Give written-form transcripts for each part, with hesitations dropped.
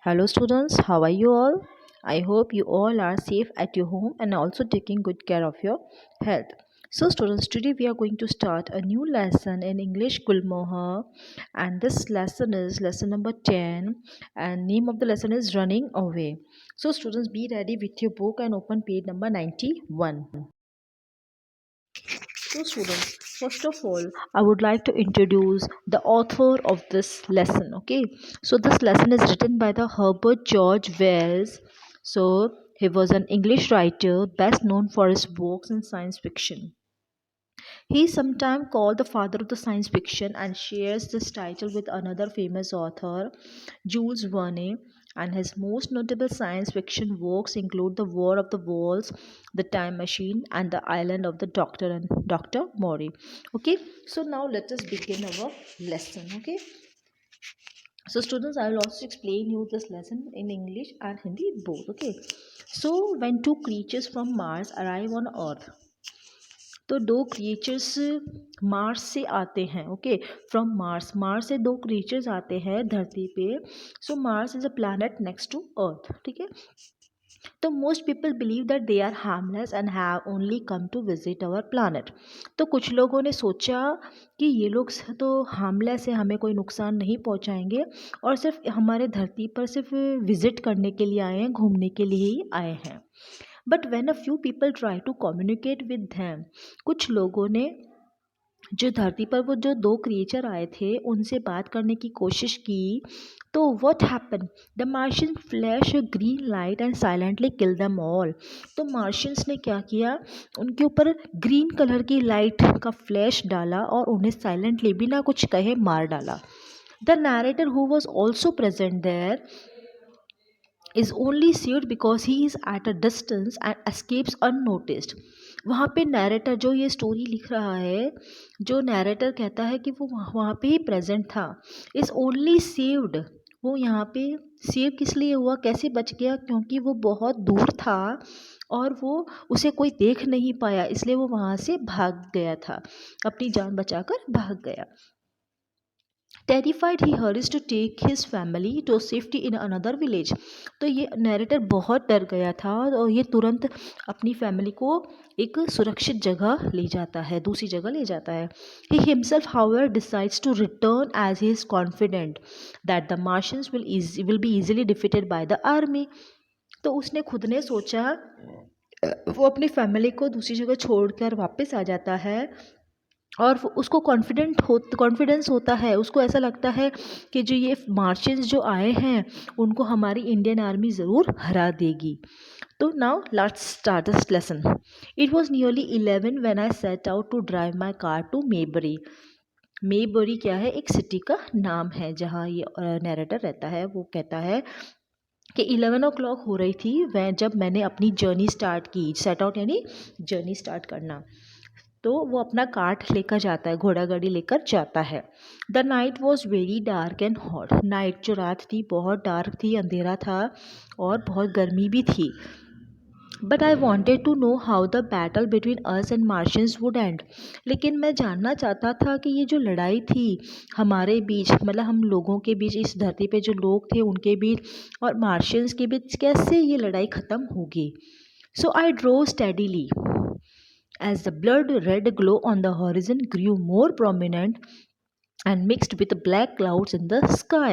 Hello students, how are you all? I hope you all are safe at your home and also taking good care of your health. So students, today we are going to start a new lesson in English Gulmohar, and this lesson is lesson number 10 and name of the lesson is Running Away. So students, be ready with your book and open page number 91. So students, first of all, I would like to introduce the author of this lesson. Okay, so this lesson is written by the Herbert George Wells. So he was an English writer best known for his works in science fiction. He is sometimes called the father of the science fiction and shares this title with another famous author, Jules Verne. And his most notable science fiction works include The War of the Worlds, The Time Machine, and The Island of the Doctor and Dr. Mori. Okay, so now let us begin our lesson. Okay, so students, I will also explain you this lesson in English and Hindi both. Okay, so when two creatures from Mars arrive on Earth, तो दो creatures Mars से आते हैं. Okay, from Mars से दो creatures आते हैं धरती पे. So Mars is a planet next to earth. ठीक है, तो most people believe that they are harmless and have only come to visit our planet. तो कुछ लोगों ने सोचा कि ये लोग तो हार्मलेस है, हमें कोई नुकसान नहीं पहुंचाएंगे और सिर्फ हमारे धरती पर सिर्फ विजिट करने के लिए आए हैं, घूमने के लिए ही आए हैं. But when a few people try to communicate with them, कुछ लोगों ने जो धरती पर वो जो दो क्रिएचर आए थे उनसे बात करने की कोशिश की, तो what happen, the Martian flash a green light and silently kill them all. तो मार्शियंस ने क्या किया, उनके ऊपर ग्रीन कलर की लाइट का फ्लैश डाला और उन्हें साइलेंटली बिना कुछ कहे मार डाला. The narrator who was also present there is only saved because he is at a distance and escapes unnoticed. वहाँ पे नैरेटर जो ये स्टोरी लिख रहा है, जो नैरेटर कहता है कि वो वहाँ पे ही प्रेजेंट था, इज़ ओनली सेव्ड. वो यहाँ पे सेव किस लिए हुआ, कैसे बच गया, क्योंकि वो बहुत दूर था और वो उसे कोई देख नहीं पाया, इसलिए वो वहाँ से भाग गया था, अपनी जान बचाकर भाग गया. Terrified he hurries to take his family to safety in another village. तो ये नैरेटर बहुत डर गया था और ये तुरंत अपनी फैमिली को एक सुरक्षित जगह ले जाता है, दूसरी जगह ले जाता है. He himself however decides to return as he is confident that the Martians will be easily defeated by the army. तो उसने खुद ने सोचा, वो अपनी फैमिली को दूसरी जगह छोड़कर वापस आ जाता है और उसको कॉन्फिडेंस होता है, उसको ऐसा लगता है कि जो ये मार्शियंस जो आए हैं उनको हमारी इंडियन आर्मी ज़रूर हरा देगी. तो now let's start this lesson. It was nearly 11 when I set out to drive my car to Maybury. Maybury क्या है, एक सिटी का नाम है जहाँ ये नैरेटर रहता है. वो कहता है कि 11 o'clock हो रही थी वह जब मैंने अपनी जर्नी स्टार्ट की. सेट आउट यानी जर्नी स्टार्ट करना. तो वो अपना कार्ट लेकर जाता है, घोड़ा गाड़ी लेकर जाता है. The night was very dark and hot. Night जो रात थी बहुत डार्क थी, अंधेरा था और बहुत गर्मी भी थी. But I wanted to know how the battle between us and Martians would end. लेकिन मैं जानना चाहता था कि ये जो लड़ाई थी हमारे बीच, मतलब हम लोगों के बीच, इस धरती पे जो लोग थे उनके बीच और मार्शियंस के बीच, कैसे ये लड़ाई ख़त्म होगी. So I drove steadily as the blood red glow on the horizon grew more prominent and mixed with the black clouds in the sky.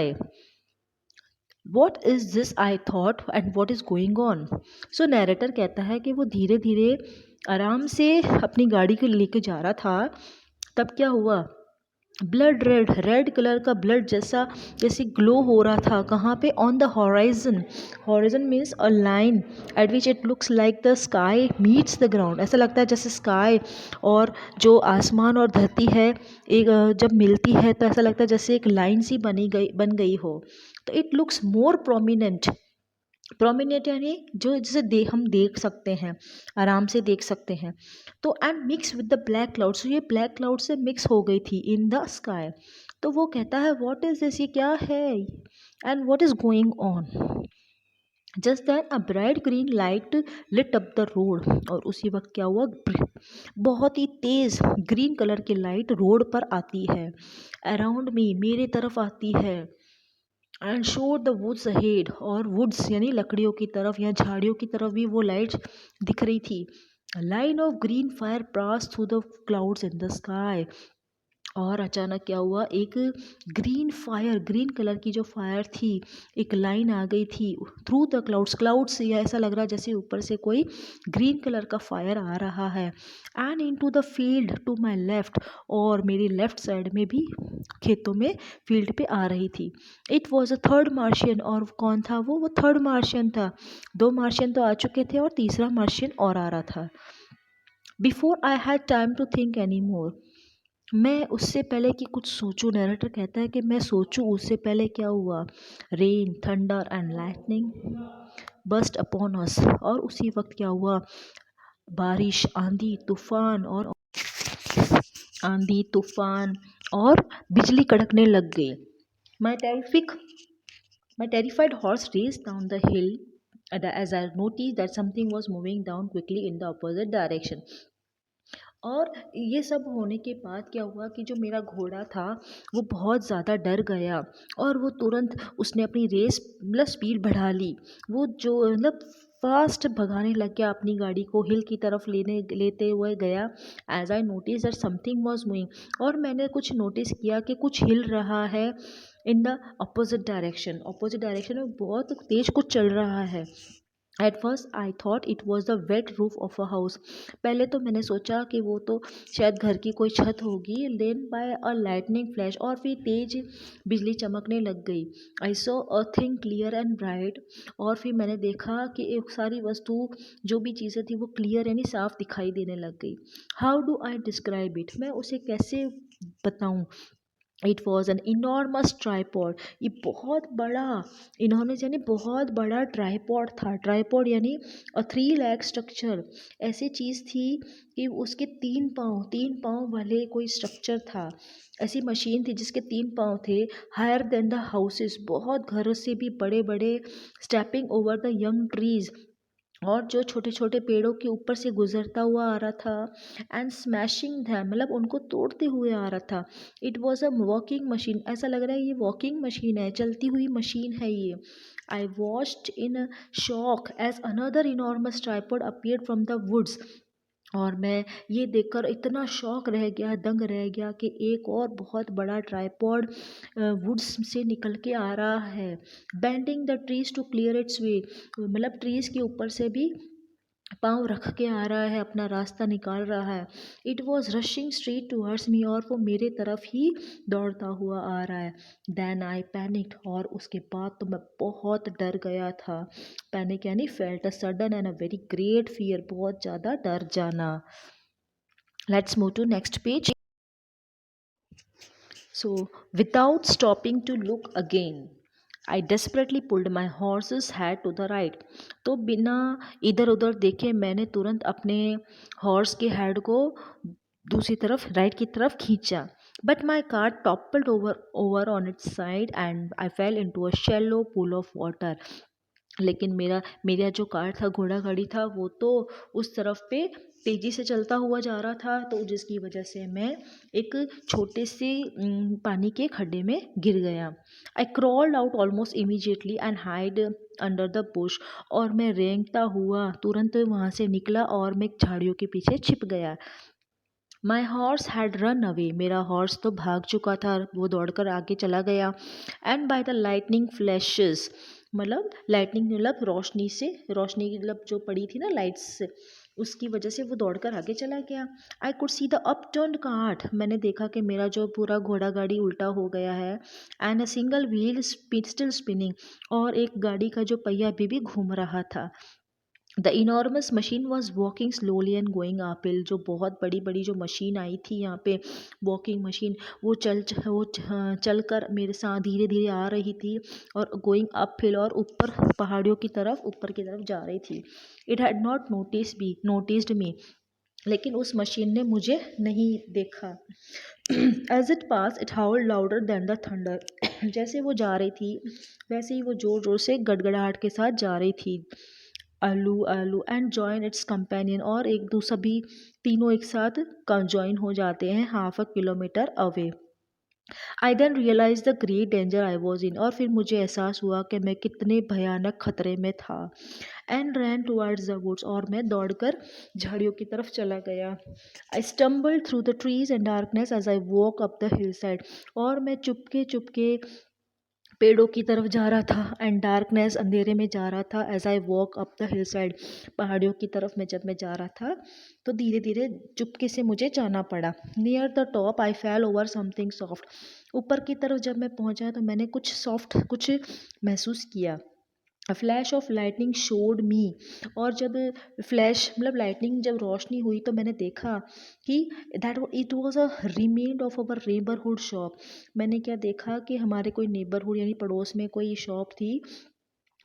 What is this, I thought, and what is going on? So narrator कहता है कि वो धीरे धीरे आराम से अपनी गाड़ी को लेके जा रहा था. तब क्या हुआ, ब्लड रेड कलर का ब्लड जैसा जैसे ग्लो हो रहा था. कहाँ पे, on the horizon. Horizon means a line at which it looks like the sky meets the ground. ऐसा लगता है जैसे स्काई और जो आसमान और धरती है एक जब मिलती है तो ऐसा लगता है जैसे एक लाइन सी बन गई हो. तो इट लुक्स मोर प्रोमिनेंट यानी जो जिसे हम देख सकते हैं, आराम से देख सकते हैं. तो and mix with the black cloud. So ये ब्लैक क्लाउड से मिक्स हो गई थी इन द स्काई. तो वो कहता है व्हाट इज दिस, ये क्या है and what is going on. Just then a bright green light lit up the road. और उसी वक्त क्या हुआ, बहुत ही तेज़ ग्रीन कलर की लाइट रोड पर आती है. अराउंड मी, मेरे तरफ आती है. And showed the woods ahead, और वुड्स यानी लकड़ियों की तरफ या झाड़ियों की तरफ भी वो लाइट दिख रही थी. Line of green fire pass through the clouds in the sky. और अचानक क्या हुआ, एक ग्रीन फायर, ग्रीन कलर की जो फायर थी, एक लाइन आ गई थी थ्रू द क्लाउड्स. क्लाउड्स या ऐसा लग रहा है जैसे ऊपर से कोई ग्रीन कलर का फायर आ रहा है. And into the field to my left, और मेरी लेफ्ट साइड में भी खेतों में फील्ड पे आ रही थी. It was a third Martian. और कौन था वो थर्ड मार्शियन था. दो मार्शियन तो आ चुके थे और तीसरा मार्शियन और आ रहा था. Before I had time to think any more, मैं उससे पहले कि कुछ सोचूं, नरेटर कहता है कि मैं सोचूं उससे पहले क्या हुआ. Rain, thunder and lightning burst upon us. और उसी वक्त क्या हुआ, बारिश, आंधी तूफान और बिजली कड़कने लग गई. माई terrific My terrified horse raced down the hill as I noticed that something was moving down quickly in the opposite direction. और ये सब होने के बाद क्या हुआ कि जो मेरा घोड़ा था वो बहुत ज़्यादा डर गया, और वो तुरंत उसने अपनी रेस मतलब स्पीड बढ़ा ली. वो जो मतलब फास्ट भगाने लग गया अपनी गाड़ी को, हिल की तरफ लेते हुए गया. As I notice that something was moving, और मैंने कुछ नोटिस किया कि कुछ हिल रहा है इन द अपोजिट डायरेक्शन में बहुत तेज कुछ चल रहा है. At first I thought it was the wet roof of a house. पहले तो मैंने सोचा कि वो तो शायद घर की कोई छत होगी. Then by a lightning flash, और फिर तेज बिजली चमकने लग गई. I saw a thing clear and bright, और फिर मैंने देखा कि एक सारी वस्तु, जो भी चीज़ें थी वो क्लियर यानी साफ दिखाई देने लग गई. How do I describe it, मैं उसे कैसे बताऊँ. It was an enormous tripod. ये बहुत बड़ा, इनॉर्मस यानी बहुत बड़ा ट्राईपॉड था. ट्राईपॉड यानी अ 3 लेग स्ट्रक्चर. ऐसी चीज़ थी कि उसके 3 पाँव वाले कोई स्ट्रक्चर था. ऐसी मशीन थी जिसके 3 पाँव थे. हायर देन द हाउसेस, बहुत घरों से भी बड़े बड़े. Stepping over the young trees, और जो छोटे छोटे पेड़ों के ऊपर से गुजरता हुआ आ रहा था. एंड स्मैशिंग दैम, मतलब उनको तोड़ते हुए आ रहा था. It was a walking machine, ऐसा लग रहा है ये वॉकिंग मशीन है, चलती हुई मशीन है ये. I watched in shock as another enormous tripod appeared from the woods. और मैं ये देखकर इतना शॉक रह गया, दंग रह गया कि एक और बहुत बड़ा ट्राइपॉड वुड्स से निकल के आ रहा है. Bending the trees to clear its way, मतलब ट्रीज के ऊपर से भी पाँव रख के आ रहा है, अपना रास्ता निकाल रहा है. It was rushing straight towards me, और वो मेरे तरफ ही दौड़ता हुआ आ रहा है. देन आई पैनिक्ड, और उसके बाद तो मैं बहुत डर गया था. पैनिक यानी felt a sudden and a very great fear, बहुत ज़्यादा डर जाना. Let's move to next page. So, without stopping to look again, I desperately pulled my horse's head to the right. तो बिना इधर उधर देखे मैंने तुरंत अपने हॉर्स के हेड को दूसरी तरफ, राइट की तरफ खींचा. But my car toppled over on it's side and I fail into a shallow pool of water. लेकिन मेरा जो कार था, घोड़ा गाड़ी था, वो तो उस तरफ पे तेज़ी से चलता हुआ जा रहा था, तो जिसकी वजह से मैं एक छोटे से पानी के खड्डे में गिर गया. I crawled out almost immediately and hide under the bush. और मैं रेंगता हुआ तुरंत वहाँ से निकला और मैं झाड़ियों के पीछे छिप गया. माई हॉर्स हैड रन अवे, मेरा हॉर्स तो भाग चुका था, वो दौड़कर आगे चला गया. And by the lightning flashes, मतलब लाइटनिंग मतलब रोशनी मतलब जो पड़ी थी ना लाइट्स से, उसकी वजह से वो दौड़कर आगे चला गया. I could see the upturn cart, मैंने देखा कि मेरा जो पूरा घोड़ा गाड़ी उल्टा हो गया है. And a single wheel still spinning, और एक गाड़ी का जो पहिया भी घूम रहा था. The enormous machine was walking slowly and going uphill, जो बहुत बड़ी बड़ी जो मशीन आई थी यहाँ पे, वॉकिंग मशीन, वो चल कर मेरे साथ धीरे धीरे आ रही थी और गोइंग अपहिल, और ऊपर पहाड़ियों की तरफ, ऊपर की तरफ जा रही थी. It had not noticed me, लेकिन उस मशीन ने मुझे नहीं देखा. As it pass it howled louder than the thunder. जैसे वो जा रही थी वैसे ही वो जोर जोर से गड़गड़ाहट के साथ जा रही थी. आलू आलू एंड जॉइन इट्स कंपेनियन, और एक दूसरा भी, तीनों एक साथ ज्वाइन हो जाते हैं 1/2 kilometre away. I then realise the great danger I was in, और फिर मुझे एहसास हुआ कि मैं कितने भयानक खतरे में था। And ran towards the woods, और मैं दौड़कर झाड़ियों की तरफ चला गया। I stumbled through the trees and darkness as I walk up the hillside, और मैं चुपके चुपके पेड़ों की तरफ जा रहा था, एंड डार्कनेस, अंधेरे में जा रहा था, as I walk up the hillside, पहाड़ियों की तरफ में जब मैं जा रहा था तो धीरे धीरे चुपके से मुझे जाना पड़ा। Near the top I fail over something soft, ऊपर की तरफ जब मैं पहुंचा तो मैंने कुछ सॉफ्ट कुछ महसूस किया। A flash of lightning showed me, और जब फ्लैश मतलब लाइटनिंग जब रोशनी हुई तो मैंने देखा कि that it was a remained of our neighbourhood shop. मैंने क्या देखा कि हमारे कोई नेबरहुड यानी पड़ोस में कोई शॉप थी,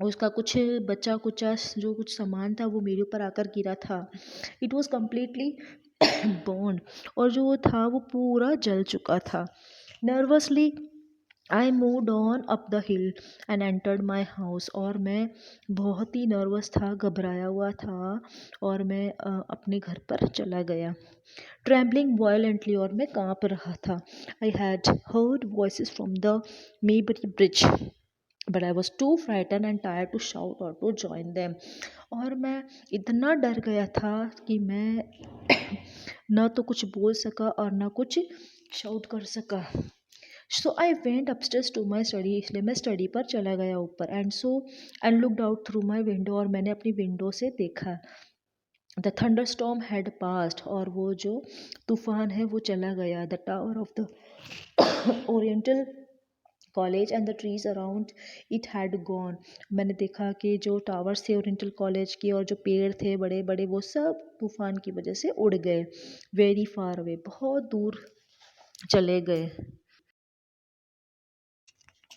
उसका कुछ बचा कुचा जो कुछ सामान था वो मेरे ऊपर आकर गिरा था। इट वॉज कम्प्लीटली बर्न, और जो वो था वो पूरा जल चुका था। Nervously I moved on up the hill and entered my house, और मैं बहुत ही नर्वस था, घबराया हुआ था, और मैं अपने घर पर चला गया। ट्रैम्बलिंग वायलेंटली, और मैं काँप रहा था। I had heard voices from the Maybury bridge, but I was too frighten and tired to shout or to join them, और मैं इतना डर गया था कि मैं न तो कुछ बोल सका और न कुछ शाउट कर सका। So I went upstairs to my study, इसलिए मैं स्टडी पर चला गया ऊपर। And looked out through my window, और मैंने अपनी विंडो से देखा। The thunder storm had passed, और वो जो तूफान है वो चला गया। The tower of the Oriental College and the trees around it had gone, मैंने देखा कि जो टावर्स थे ओरिएंटल कॉलेज के और जो पेड़ थे बड़े बड़े वो सब तूफान की वजह से उड़ गए। वेरी फार अवे, बहुत दूर चले गए।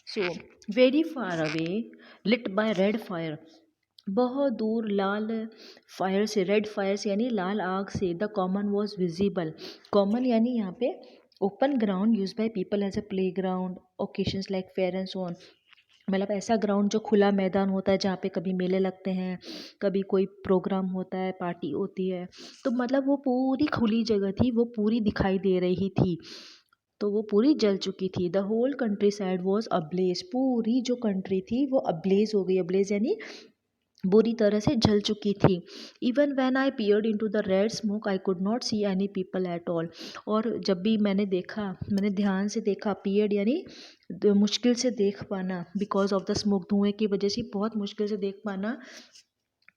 So very far away, lit by red fire, बहुत दूर लाल फायर से, रेड फायर से यानी लाल आग से। The common was visible, common यानी यहाँ पे open ground use by people as a playground occasions like fair and so on, मतलब ऐसा ग्राउंड जो खुला मैदान होता है जहाँ पे कभी मेले लगते हैं, कभी कोई प्रोग्राम होता है, पार्टी होती है, तो मतलब वो पूरी खुली जगह थी, वो पूरी दिखाई दे रही थी, तो वो पूरी जल चुकी थी। The whole countryside was ablaze, पूरी जो कंट्री थी वो अब्लेज हो गई, अब्लेज यानी बुरी तरह से जल चुकी थी। Even when I peered into the red smoke I could not see any people at all, और जब भी मैंने देखा, मैंने ध्यान से देखा, पियर्ड यानी मुश्किल से देख पाना, बिकॉज ऑफ द स्मोक, धुएं की वजह से बहुत मुश्किल से देख पाना,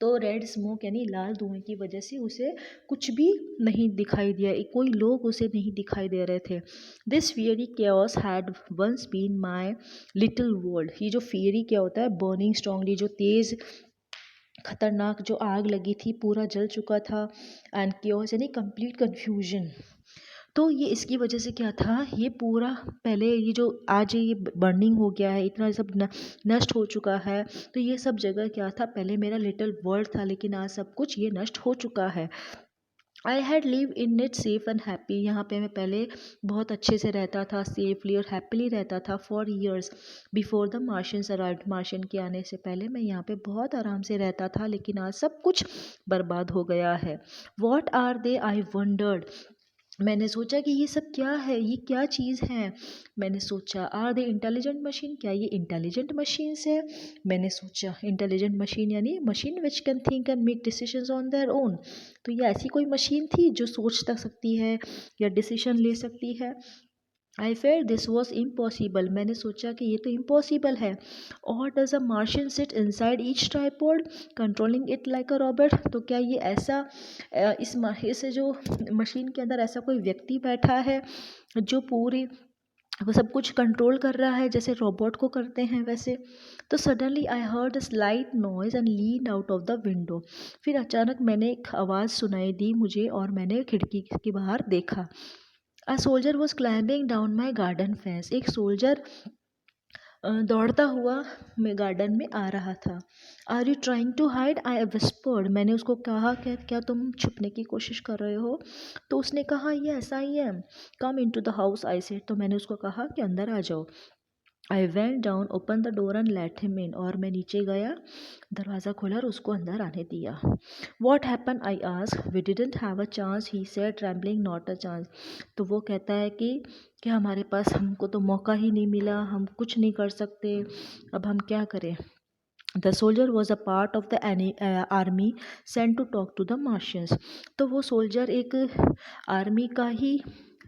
तो रेड स्मोक यानी लाल धुएं की वजह से उसे कुछ भी नहीं दिखाई दिया, कोई लोग उसे नहीं दिखाई दे रहे थे। This fiery chaos had once been my little world, ये जो फियरी क्या होता है, बर्निंग स्ट्रांगली, जो तेज़ खतरनाक जो आग लगी थी, पूरा जल चुका था। एंड केओस यानी कंप्लीट कन्फ्यूजन, तो ये इसकी वजह से क्या था, ये पूरा पहले ये जो आज ये बर्निंग हो गया है, इतना सब नष्ट हो चुका है, तो ये सब जगह क्या था, पहले मेरा लिटिल वर्ल्ड था, लेकिन आज सब कुछ ये नष्ट हो चुका है। I had live in it safe and happy, यहाँ पे मैं पहले बहुत अच्छे से रहता था, सेफली और हैप्पीली रहता था for years before the Martians arrived, Martian के आने से पहले मैं यहाँ पे बहुत आराम से रहता था, लेकिन आज सब कुछ बर्बाद हो गया है। What are they, I wondered, मैंने सोचा कि ये सब क्या है, ये क्या चीज़ है। मैंने सोचा आर दे इंटेलिजेंट मशीन, क्या ये इंटेलिजेंट मशीन्स है। मैंने सोचा इंटेलिजेंट मशीन यानी machine which can think and make decisions on their own, तो ये ऐसी कोई मशीन थी जो सोच तक सकती है या डिसीजन ले सकती है। I fear this was impossible, मैंने सोचा कि ये तो इम्पॉसिबल है। और does a Martian sit inside each tripod controlling it like a robot, तो क्या ये ऐसा इस जो मशीन के अंदर ऐसा कोई व्यक्ति बैठा है जो पूरी वो सब कुछ कंट्रोल कर रहा है जैसे रोबोट को करते हैं वैसे। तो suddenly I heard a slight noise and lean out of the window, फिर अचानक मैंने एक आवाज़ सुनाई दी मुझे, और मैंने खिड़की के बाहर देखा। A soldier was climbing down my garden fence, एक सोल्जर दौड़ता हुआ मैं गार्डन में आ रहा था। Are you trying to hide, I whispered, मैंने उसको कहा कि क्या तुम छुपने की कोशिश कर रहे हो, तो उसने कहा yes I am, come into the house I said, तो मैंने उसको कहा कि अंदर आ जाओ। I went down, open the door and let him in, और मैं नीचे गया, दरवाज़ा खोला और उसको अंदर आने दिया. What happen, I ask. We didn't have a chance, he said trembling. Not a chance. तो वो कहता है कि हमारे पास, हमको तो मौका ही नहीं मिला, हम कुछ नहीं कर सकते, अब हम क्या करें. The soldier was a part of the army sent to talk to the Martians. तो वो सोल्जर एक आर्मी का ही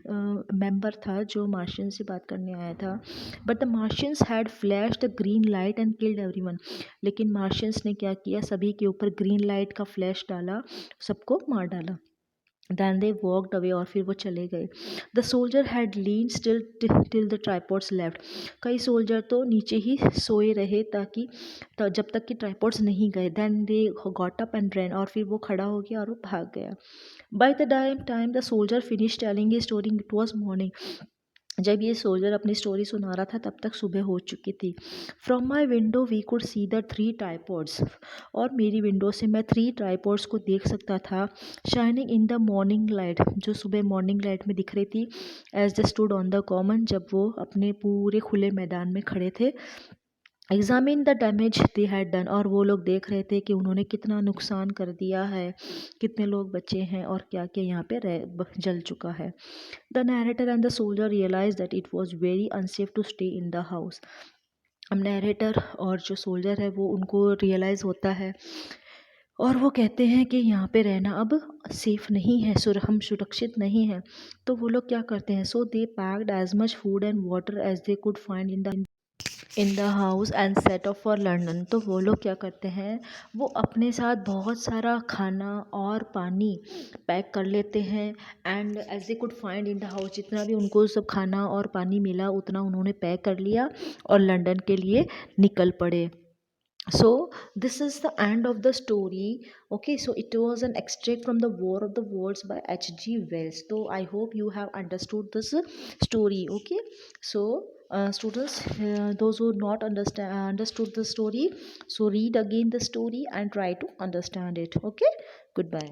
मेंबर था जो मार्शियन से बात करने आया था. But the Martians had flash the green light and killed everyone. लेकिन मार्शियंस ने क्या किया, सभी के ऊपर ग्रीन लाइट का फ्लैश डाला, सबको मार डाला. दैन दे वॉकड अवे, और फिर वो चले गए. The soldier had lean still till the tripods left. कई सोल्जर तो नीचे ही सोए रहे जब तक कि ट्राईपॉड्स नहीं गए. Then they got up and ran, और फिर वो खड़ा हो गया और वो भाग गया. By the time the soldier finish telling his story, it was morning. जब ये सोल्जर अपनी स्टोरी सुना रहा था तब तक सुबह हो चुकी थी. From my window we could see the 3 tripods. और मेरी विंडो से मैं 3 ट्राईपॉड्स को देख सकता था, shining in the morning light, जो सुबह मॉर्निंग लाइट में दिख रही थी. As the stood on the common, जब वो अपने पूरे खुले मैदान में खड़े थे. Examine the damage they had done, और वो लोग देख रहे थे कि उन्होंने कितना नुकसान कर दिया है, कितने लोग बचे हैं और क्या क्या यहाँ पे जल चुका है. The narrator and the soldier realise that it was very unsafe to stay in the house. अब नैरेटर और जो सोल्जर है वो उनको रियलाइज़ होता है और वो कहते हैं कि यहाँ पे रहना अब सेफ़ नहीं है, हम सुरक्षित नहीं हैं. तो वो लोग क्या करते हैं, so they packed as much food and water as they could find in the house and set off for London. तो वो लोग क्या करते हैं, वो अपने साथ बहुत सारा खाना और पानी पैक कर लेते हैं. And as they could find in the house, जितना भी उनको सब खाना और पानी मिला उतना उन्होंने पैक कर लिया और लंदन के लिए निकल पड़े. So this is the end of the story. Okay, so it was an extract from the War of the Worlds by H.G. Wells. So I hope you have understood this story. Okay, so students, those who not understood the story, so read again the story and try to understand it. Okay, goodbye.